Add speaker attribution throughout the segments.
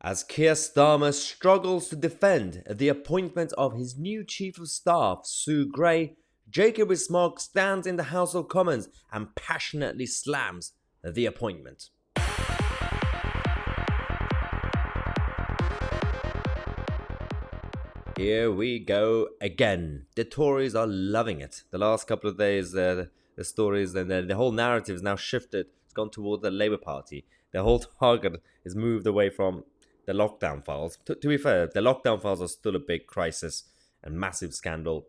Speaker 1: As Keir Starmer struggles to defend the appointment of his new Chief of Staff, Sue Gray, Jacob Rees-Mogg stands in the House of Commons and passionately slams the appointment. Here we go again. The Tories are loving it. The last couple of days, the stories and the whole narrative is now shifted. It's gone toward the Labour Party. The whole target is moved away from the lockdown files. To be fair, the lockdown files are still a big crisis and massive scandal.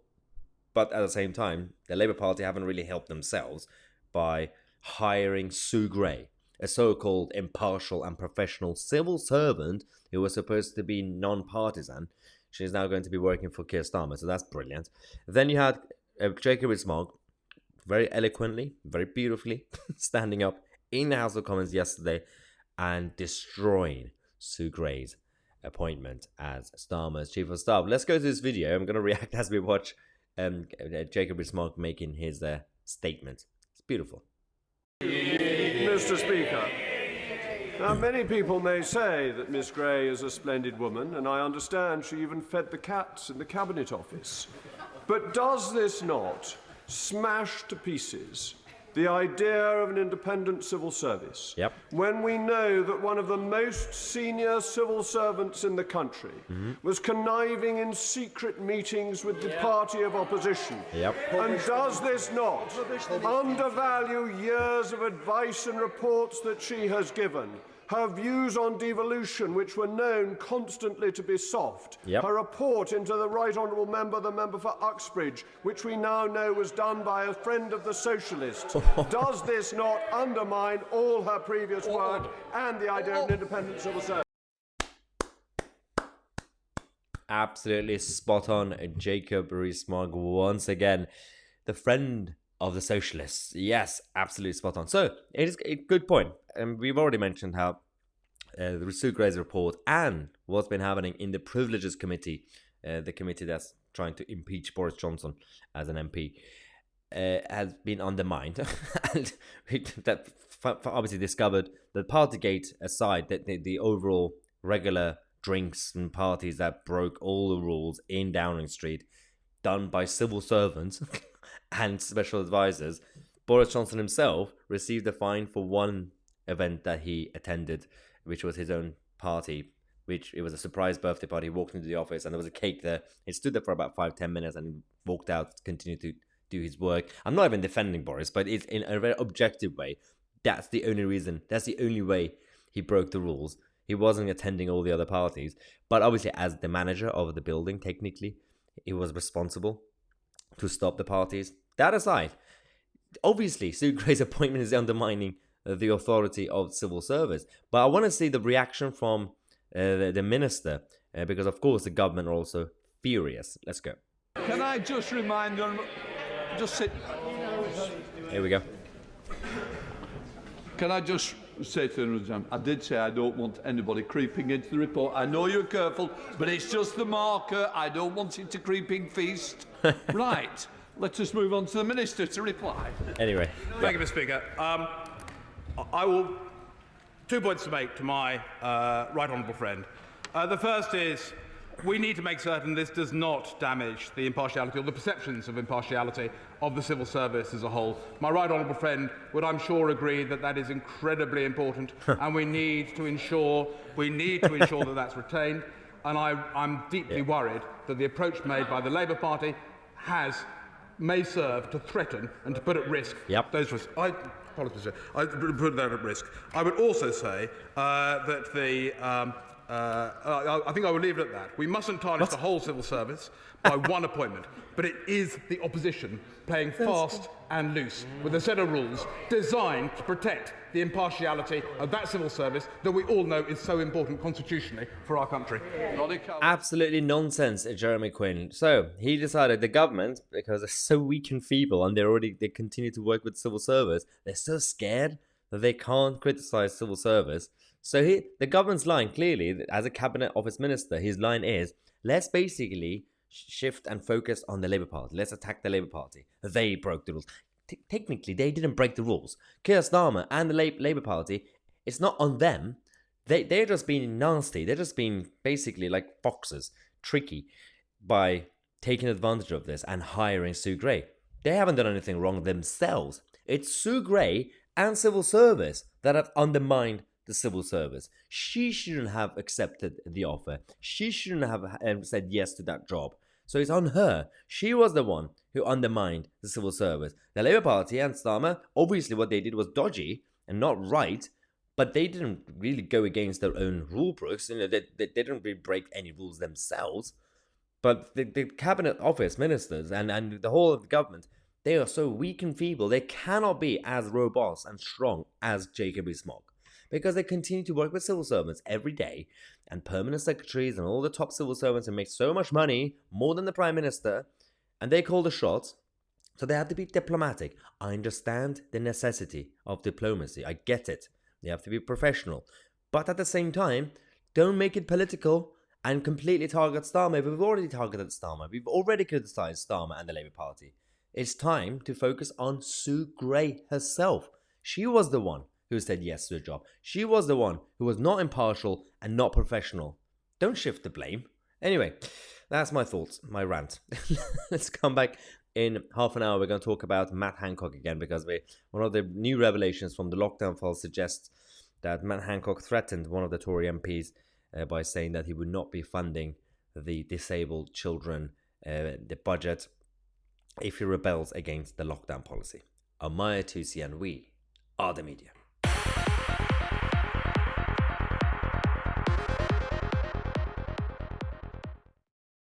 Speaker 1: But at the same time, the Labour Party haven't really helped themselves by hiring Sue Gray, a so-called impartial and professional civil servant who was supposed to be non-partisan. She's now going to be working for Keir Starmer, so that's brilliant. Then you had Jacob Rees-Mogg, very eloquently, very beautifully, standing up in the House of Commons yesterday and destroying Sue Gray's appointment as Starmer's Chief of Staff. Let's go to this video. I'm going to react as we watch Jacob Rees-Mogg making his statement. It's beautiful.
Speaker 2: Mr. Speaker, now many people may say that Miss Gray is a splendid woman, and I understand she even fed the cats in the Cabinet Office. But does this not smash to pieces the idea of an independent civil service, when we know that one of the most senior civil servants in the country was conniving in secret meetings with the party of opposition? And does this not undervalue years of advice and reports that she has given? Her views on devolution, which were known constantly to be soft. Her report into the Right Honourable Member, the member for Uxbridge, which we now know was done by a friend of the Socialists. Does this not undermine all her previous work and the idea of an independent civil service?
Speaker 1: Absolutely spot on, Jacob Rees-Mogg once again. The friend of the Socialists. Yes, absolutely spot on. So, it is a good point. And we've already mentioned how the Sue Gray's report and what's been happening in the Privileges Committee, the committee that's trying to impeach Boris Johnson as an MP, has been undermined. And that obviously discovered that Partygate aside, that the overall regular drinks and parties that broke all the rules in Downing Street, done by civil servants and special advisors. Boris Johnson himself received a fine for one event that he attended, which was his own party, which it was a surprise birthday party. He walked into the office and there was a cake there. He stood there for about 5-10 minutes and walked out, continued to do his work. I'm not even defending Boris, but it's in a very objective way. That's the only reason. That's the only way he broke the rules. He wasn't attending all the other parties. But obviously, as the manager of the building, technically, he was responsible to stop the parties. That aside, obviously, Sue Gray's appointment is undermining the authority of civil service. But I want to see the reaction from the minister, because, of course, the government are also furious. Let's go.
Speaker 3: Can I just remind them, just sit.
Speaker 1: Here we go.
Speaker 3: Can I just say to them, I did say I don't want anybody creeping into the report. I know you're careful, but it's just the marker. I don't want it to creeping feast. Right. Let's just move on to the Minister to reply.
Speaker 1: Anyway.
Speaker 4: Thank you, Mr. Speaker. I will 2 points to make to my right honourable friend. The first is we need to make certain this does not damage the impartiality or the perceptions of impartiality of the civil service as a whole. My right honourable friend would, I'm sure, agree that that is incredibly important, and we need to ensure that that's retained. And I'm deeply worried that the approach made by the Labour Party may serve to threaten and to put at risk those risks. I put that at risk. I would also say that I think I would leave it at that. We mustn't tarnish the whole civil service by one appointment, but it is the opposition playing fast and loose with a set of rules designed to protect the impartiality of that civil service that we all know is so important constitutionally for our country.
Speaker 1: Absolutely nonsense, Jeremy Quinn. So he decided, the government, because they're so weak and feeble and they continue to work with civil service, they're so scared that they can't criticize civil service. So the government's line, clearly, as a cabinet office minister, his line is, let's basically shift and focus on the Labour Party. Let's attack the Labour Party. They broke the rules. Technically, they didn't break the rules. Keir Starmer and the Labour Party, it's not on them They're just being nasty. They're just being basically like foxes, tricky, by taking advantage of this and hiring Sue Gray. They haven't done anything wrong themselves. It's Sue Gray and civil service that have undermined the civil service. She shouldn't have accepted the offer. She shouldn't have said yes to that job. So it's on her. She was the one who undermined the civil service. The Labour Party and Starmer, obviously what they did was dodgy and not right, but they didn't really go against their own rule books. You know, they didn't really break any rules themselves. But the cabinet office ministers and the whole of the government, they are so weak and feeble, they cannot be as robust and strong as Jacob Rees-Mogg. Because they continue to work with civil servants every day, and permanent secretaries and all the top civil servants who make so much money, more than the Prime Minister, and they call the shots. So they have to be diplomatic. I understand the necessity of diplomacy. I get it. They have to be professional. But at the same time, don't make it political and completely target Starmer. We've already targeted Starmer. We've already criticised Starmer and the Labour Party. It's time to focus on Sue Gray herself. She was the one who said yes to the job. She was the one who was not impartial and not professional. Don't shift the blame. Anyway, that's my thoughts, my rant. Let's come back in half an hour. We're going to talk about Matt Hancock again, because one of the new revelations from the lockdown files suggests that Matt Hancock threatened one of the Tory MPs by saying that he would not be funding the disabled children, the budget, if he rebels against the lockdown policy. I'm Mahyar, Tousi, and we are the media.